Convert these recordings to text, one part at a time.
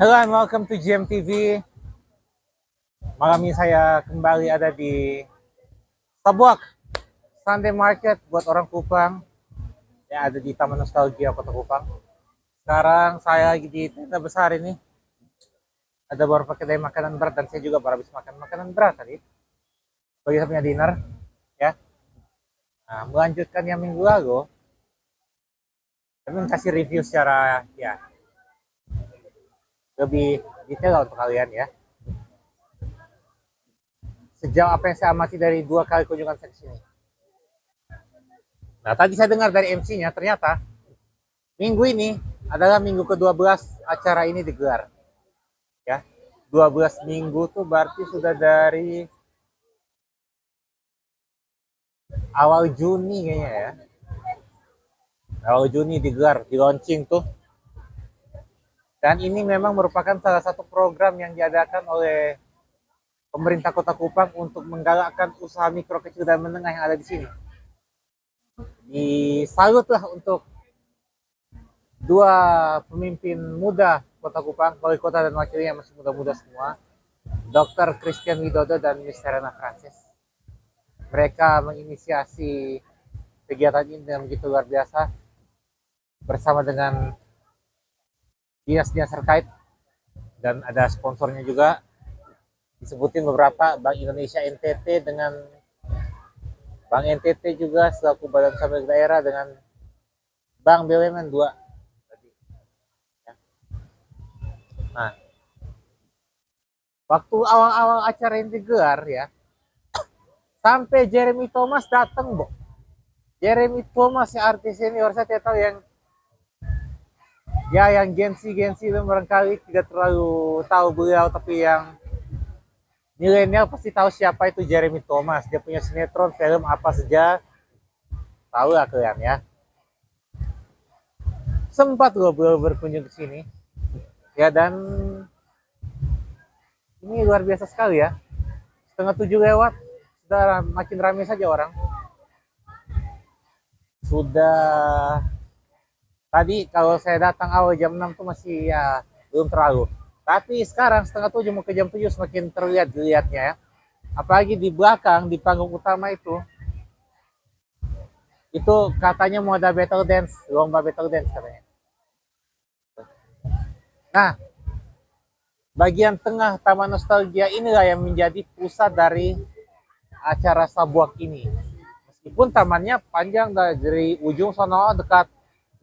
Hello and welcome to GMTV. Malam ini saya kembali ada di Sabuak Sunday Market buat orang Kupang yang ada di Taman Nostalgia Kota Kupang. Sekarang saya lagi di tenda besar ini. Ada beberapa kedai makanan berat dan saya juga baru habis makan makanan berat tadi. Bagi saya punya dinner, ya. Nah, melanjutkan yang minggu lalu, kami kasih review secara ya lebih detail untuk kalian ya. Sejauh apa yang saya amati dari 2 kali kunjungan saya ke sini. Nah, tadi saya dengar dari MC-nya, ternyata minggu ini adalah minggu ke-12 acara ini digelar. Ya, 12 minggu tuh berarti sudah dari awal Juni kayaknya ya. Awal Juni digelar, di launching tuh. Dan ini memang merupakan salah satu program yang diadakan oleh pemerintah Kota Kupang untuk menggalakkan usaha mikro, kecil, dan menengah yang ada di sini. Disalutlah untuk dua pemimpin muda Kota Kupang, wali kota dan wakilnya masih muda-muda semua, Dr. Christian Widodo dan Miss Serena Francis. Mereka menginisiasi kegiatan ini dengan begitu luar biasa bersama dengan dinas-dinas terkait dan ada sponsornya juga, disebutin beberapa, Bank Indonesia NTT dengan Bank NTT juga selaku Badan Usaha Milik Daerah dengan Bank BUMN 2. Nah, waktu awal-awal acara ini digelar ya, sampai Jeremy Thomas datang, Bo. Jeremy Thomas yang artis senior, saya tidak tahu yang Gen-Z itu barangkali tidak terlalu tahu beliau, tapi yang milenial pasti tahu siapa itu Jeremy Thomas. Dia punya sinetron, film apa saja, tahu lah kalian ya. Sempat loh beliau berkunjung ke sini, ya, dan ini luar biasa sekali ya. Setengah 7 lewat, sudah makin ramai saja orang. Sudah tadi kalau saya datang awal jam 6 tuh masih ya belum terlalu. Tapi sekarang setengah 7 mau ke jam 7 semakin terlihat dilihatnya ya. Apalagi di belakang, di panggung utama itu katanya mau ada battle dance, lomba battle dance katanya. Nah, bagian tengah Taman Nostalgia inilah yang menjadi pusat dari acara Sabuak ini. Meskipun tamannya panjang dari ujung sana dekat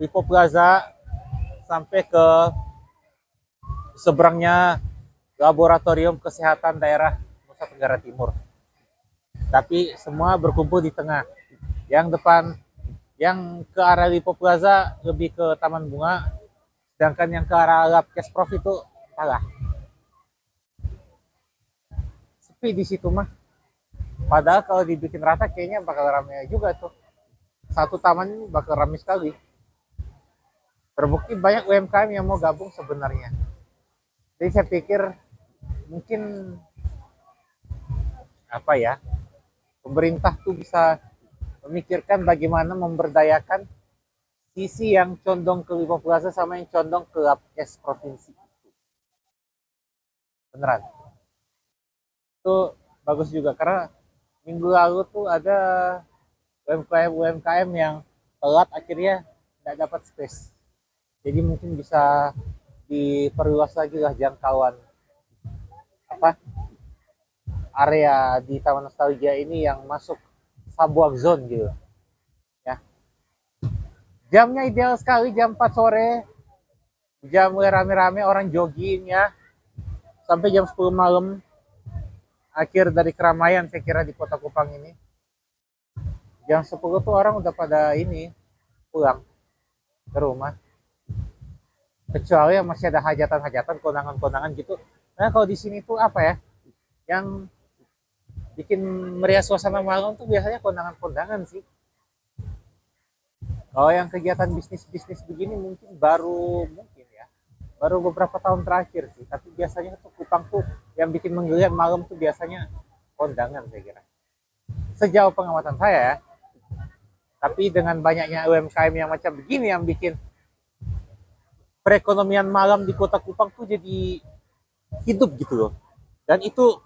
Lipo Plaza sampai ke seberangnya Laboratorium Kesehatan Daerah Nusa Tenggara Timur. Tapi semua berkumpul di tengah. Yang depan, yang ke arah Lipo Plaza lebih ke Taman Bunga, sedangkan yang ke arah Lab Kesprof itu salah. Sepi di situ mah. Padahal kalau dibikin rata kayaknya bakal ramai juga tuh. Satu taman ini bakal ramai sekali. Terbukti banyak UMKM yang mau gabung sebenarnya. Jadi saya pikir mungkin apa ya, pemerintah tuh bisa memikirkan bagaimana memberdayakan sisi yang condong ke Lipo Plaza sama yang condong ke Labkes provinsi. Beneran. Itu bagus juga karena minggu lalu tuh ada UMKM yang telat akhirnya tidak dapat space. Jadi mungkin bisa diperluas lagi lah jangkauan apa area di Taman Nostalgia ini yang masuk Sabuak Zone gitu ya. Jamnya ideal sekali, jam 4 sore, jam mulai rame-rame orang jogging ya, sampai jam 10 malam, akhir dari keramaian saya kira di Kota Kupang ini. Jam 10 tuh orang udah pada ini pulang ke rumah, kecuali yang masih ada hajatan-hajatan, kondangan-kondangan gitu. Nah kalau di sini tuh apa ya, yang bikin meriah suasana malam tuh biasanya kondangan-kondangan sih. Kalau yang kegiatan bisnis-bisnis begini mungkin baru beberapa tahun terakhir sih. Tapi biasanya tuh Kupang tuh yang bikin menggeliat malam tuh biasanya kondangan saya kira. Sejauh pengamatan saya ya. Tapi dengan banyaknya UMKM yang macam begini yang bikin perekonomian malam di Kota Kupang tuh jadi hidup gitu loh. Dan itu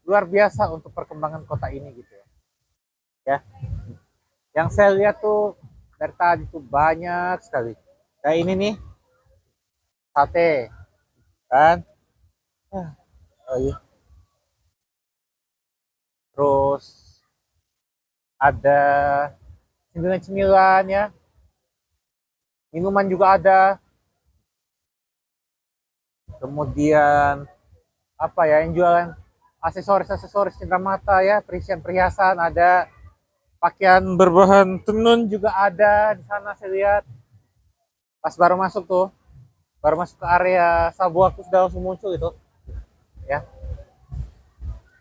luar biasa untuk perkembangan kota ini gitu ya. Ya, yang saya lihat tuh dari tadi tuh banyak sekali. Kayak ini nih, sate kan. Oh iya. Terus ada cemilan-cemilan ya. Minuman juga ada. Kemudian apa ya yang jualan aksesoris-aksesoris cenderamata ya, perhiasan-perhiasan ada, pakaian berbahan tenun juga ada di sana saya lihat. Pas baru masuk tuh, baru masuk ke area Sabuak tuh sudah langsung muncul itu, ya.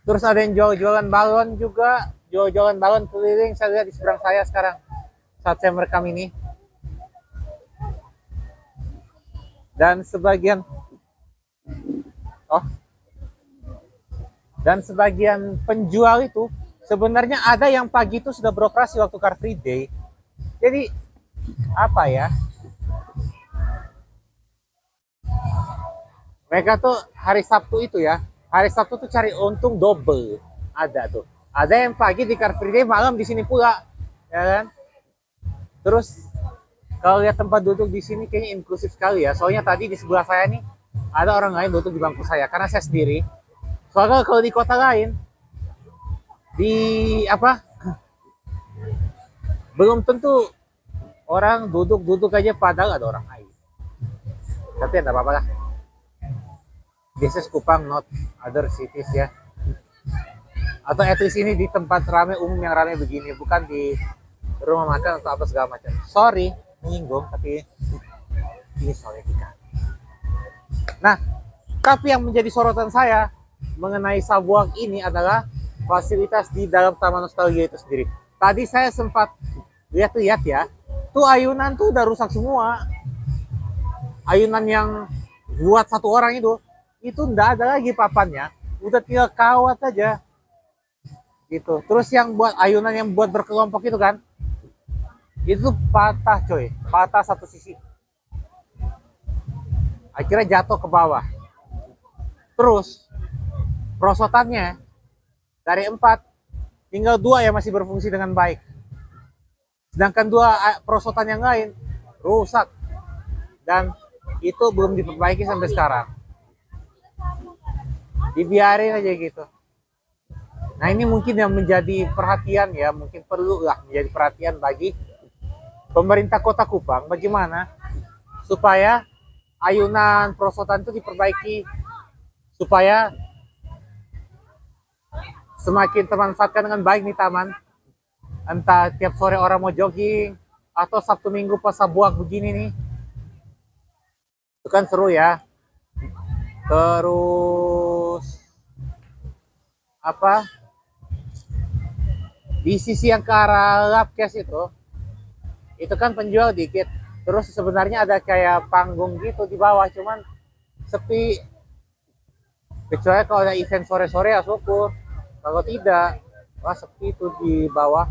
Terus ada yang jual-jualan balon juga, jual-jualan balon keliling saya lihat di seberang saya sekarang saat saya merekam ini. Dan sebagian oh dan sebagian penjual itu sebenarnya ada yang pagi itu sudah beroperasi waktu Car Free Day. Jadi apa ya? Mereka tuh hari Sabtu itu ya, hari Sabtu tuh cari untung double. Ada tuh. Ada yang pagi di Car Free Day, malam di sini pula, ya kan? Terus kalau lihat tempat duduk di sini kayaknya inklusif sekali ya. Soalnya tadi di sebelah saya nih ada orang lain duduk di bangku saya karena saya sendiri. Soalnya kalau di kota lain di apa belum tentu orang duduk-duduk aja padahal ada orang lain. Tapi tidak apa-apa lah. This is Kupang, not other cities ya. Atau at least ini di tempat ramai umum yang ramai begini, bukan di rumah makan atau apa segala macam. Sorry, menyinggung, tapi ini soal etika. Nah, tapi yang menjadi sorotan saya mengenai Sabuang ini adalah fasilitas di dalam Taman Nostalgia itu sendiri. Tadi saya sempat lihat-lihat ya, tuh ayunan tuh udah rusak semua. Ayunan yang buat satu orang itu nggak ada lagi papannya, udah tinggal kawat aja gitu. Terus yang buat ayunan yang buat berkelompok itu kan, itu patah coy, patah satu sisi, akhirnya jatuh ke bawah. Terus perosotannya dari 4 tinggal 2 yang masih berfungsi dengan baik, sedangkan 2 perosotan yang lain rusak dan itu belum diperbaiki sampai sekarang, dibiarin aja gitu. Nah ini mungkin yang menjadi perhatian ya, mungkin perlu lah menjadi perhatian bagi pemerintah Kota Kupang, bagaimana supaya ayunan perosotan itu diperbaiki, supaya semakin termanfaatkan dengan baik nih taman. Entah tiap sore orang mau jogging, atau Sabtu Minggu pas Sabuak begini nih, itu kan seru ya. Terus apa, di sisi yang ke arah Labkes itu kan penjual dikit. Terus sebenarnya ada kayak panggung gitu di bawah, cuman sepi. Kecuali kalau ada event sore-sore ya syukur. Kalau tidak, wah sepi itu di bawah.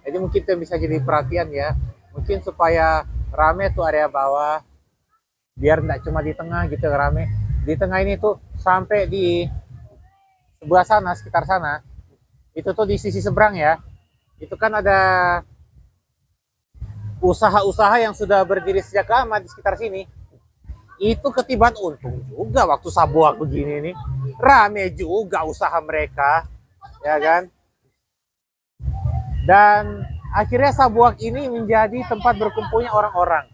Jadi mungkin itu bisa jadi perhatian ya. Mungkin supaya rame tuh area bawah. Biar nggak cuma di tengah gitu rame. Di tengah ini tuh sampai di sebelah sana, sekitar sana. Itu tuh di sisi seberang ya. Itu kan ada usaha-usaha yang sudah berdiri sejak lama di sekitar sini. Itu ketiban untung juga waktu Sabuak begini nih. Rame juga usaha mereka, ya kan? Dan akhirnya Sabuak ini menjadi tempat berkumpulnya orang-orang.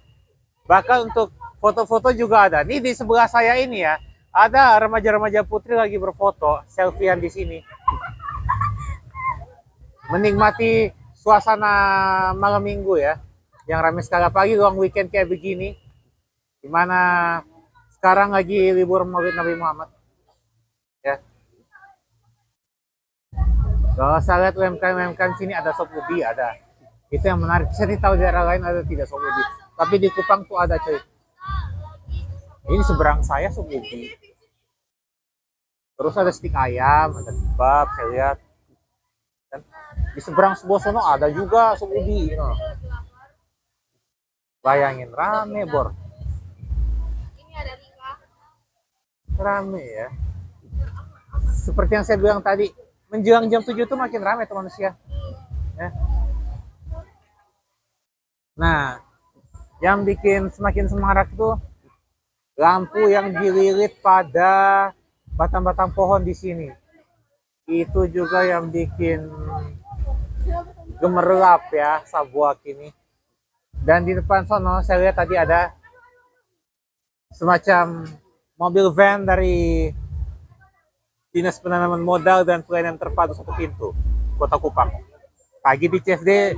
Bahkan untuk foto-foto juga ada. Nih di sebelah saya ini ya, ada remaja-remaja putri lagi berfoto, selfiean di sini. Menikmati suasana malam minggu ya, yang ramai sekali, pagi ruang weekend kayak begini, dimana sekarang lagi libur Maulid Nabi Muhammad ya. Kalau saya lihat UMKM sini ada sop ubi, ada, itu yang menarik. Saya tahu daerah lain ada tidak sop ubi, tapi di Kupang tuh ada coy. Ini seberang saya sop ubi, terus ada stik ayam, ada kebab saya lihat. Dan di seberang sebuah sono ada juga sop ubi, bayangin rame bor. rame ya. Seperti yang saya bilang tadi, menjelang jam 7 tuh makin rame tuh manusia. Ya. Nah, yang bikin semakin semarak tuh lampu yang dililit pada batang-batang pohon di sini. Itu juga yang bikin gemerlap ya Sabuak ini. Dan di depan sono saya lihat tadi ada semacam mobil van dari Dinas Penanaman Modal dan Pelayanan Terpadu Satu Pintu, Kota Kupang. Pagi di CFD,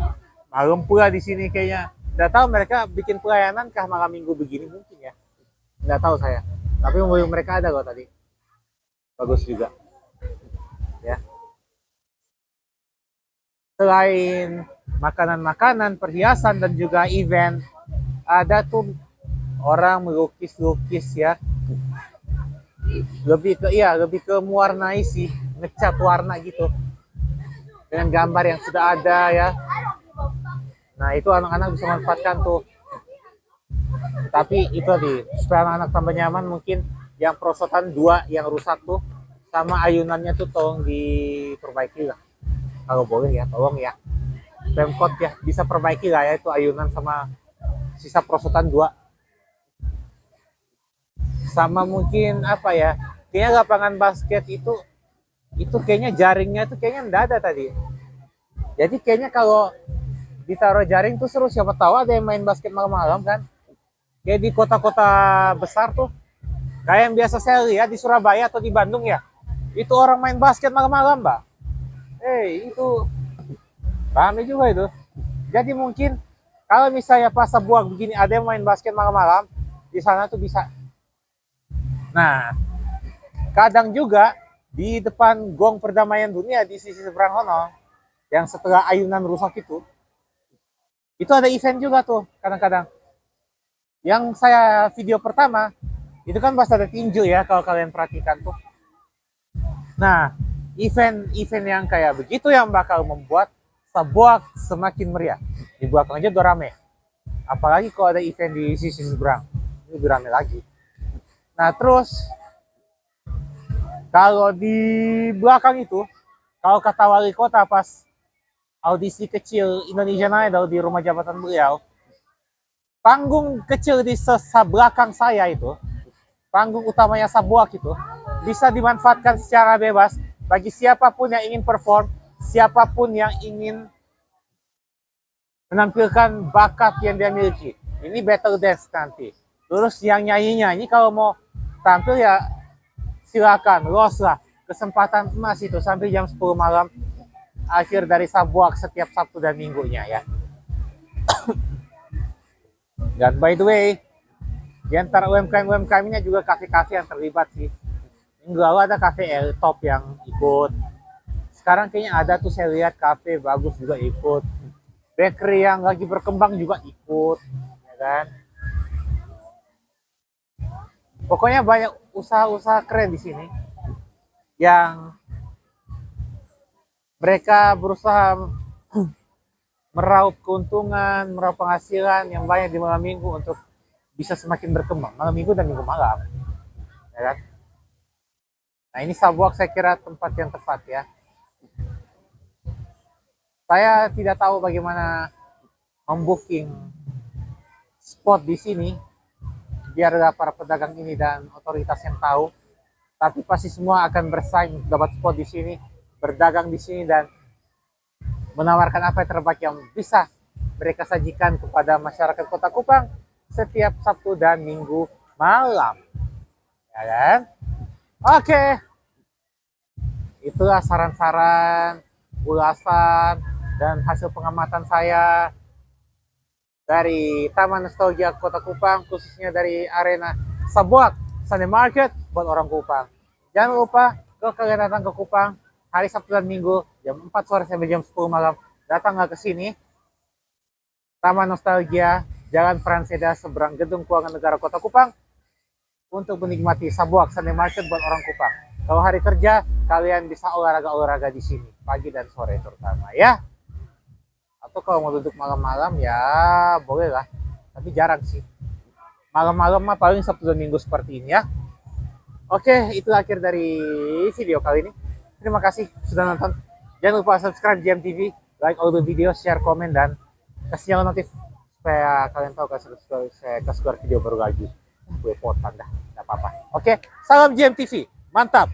malam pula di sini kayaknya. Nggak tahu mereka bikin pelayanan kah malam minggu begini mungkin ya. Nggak tahu saya. Tapi mobil mereka ada loh tadi. Bagus juga. Ya. Selain makanan-makanan, perhiasan dan juga event, ada tuh orang melukis-lukis ya. Lebih ke mewarnai sih, ngecat warna gitu. Dengan gambar yang sudah ada ya. Nah, itu anak-anak bisa manfaatkan tuh. Tapi itu tadi, supaya anak-anak tambah nyaman mungkin yang perosotan dua yang rusak tuh sama ayunannya tuh tolong diperbaiki lah. Kalau boleh ya, tolong ya. Pemkot ya bisa perbaiki lah ya itu ayunan sama sisa perosotan dua. Sama mungkin apa ya? Kayaknya lapangan basket itu kayaknya jaringnya itu kayaknya enggak ada tadi. Jadi kayaknya kalau ditaruh jaring tuh seru, siapa tahu ada yang main basket malam-malam kan. Kayak di kota-kota besar tuh, kayak yang biasa saya lihat di Surabaya atau di Bandung ya, itu orang main basket malam-malam, Mbak. Itu rame juga itu. Jadi mungkin kalau misalnya pas sebuah begini ada yang main basket malam-malam, di sana tuh bisa. Nah, kadang juga di depan Gong Perdamaian Dunia di sisi seberang sono, yang setelah ayunan rusak itu ada event juga tuh kadang-kadang. Yang saya video pertama, itu kan pas ada tinju ya kalau kalian perhatikan tuh. Nah, event-event yang kayak begitu yang bakal membuat Sabuak semakin meriah. Di belakang aja udah rame. Apalagi kalau ada event di sisi seberang, ini lebih rame lagi. Nah, terus kalau di belakang itu, kalau kata wali kota pas audisi kecil Indonesian Idol di rumah jabatan beliau, panggung kecil di belakang saya itu, panggung utamanya Sabuak itu, bisa dimanfaatkan secara bebas bagi siapapun yang ingin perform, siapapun yang ingin menampilkan bakat yang dia miliki. Ini battle dance nanti. Terus yang nyanyi-nyanyi kalau mau tampil ya silakan, los lah. Kesempatan emas itu sampai jam 10 malam akhir dari Sabuak setiap Sabtu dan Minggunya ya. Dan by the way, di antara UMKM-UMKM-nya juga kafe-kafe yang terlibat sih. Minggu lalu ada kafe Top yang ikut. Sekarang kayaknya ada tuh saya lihat kafe bagus juga ikut. Bakery yang lagi berkembang juga ikut, ya kan? Pokoknya banyak usaha-usaha keren di sini yang mereka berusaha meraup keuntungan, meraup penghasilan yang banyak di malam minggu untuk bisa semakin berkembang. Malam minggu dan minggu malam, ya kan? Nah ini Sabuak saya kira tempat yang tepat ya. Saya tidak tahu bagaimana membooking spot di sini biar para pedagang ini dan otoritas yang tahu. Tapi pasti semua akan bersaing dapat spot di sini, berdagang di sini dan menawarkan apa yang terbaik yang bisa mereka sajikan kepada masyarakat Kota Kupang setiap Sabtu dan Minggu malam. Ya kan? Oke. Itulah saran-saran, ulasan, dan hasil pengamatan saya dari Taman Nostalgia Kota Kupang, khususnya dari arena Sabuak Sunday Market buat orang Kupang. Jangan lupa kalau kalian datang ke Kupang hari Sabtu dan Minggu jam 4 sore sampai jam 10 malam, datanglah ke sini Taman Nostalgia Jalan Franseda seberang Gedung Keuangan Negara Kota Kupang untuk menikmati Sabuak Sunday Market buat orang Kupang. Kalau hari kerja, kalian bisa olahraga-olahraga di sini, pagi dan sore terutama ya. Atau kalau mau duduk malam-malam ya boleh lah, tapi jarang sih. Malam-malam mah paling Sabtu dan Minggu seperti ini ya. Oke, itu akhir dari video kali ini. Terima kasih sudah nonton. Jangan lupa subscribe GMTV, like all the video, share, komen, dan kasih nyala notif supaya kalian tahu kalau saya kasih keluar video baru lagi. Gue potan dah, nggak apa-apa. Oke, salam GMTV, mantap.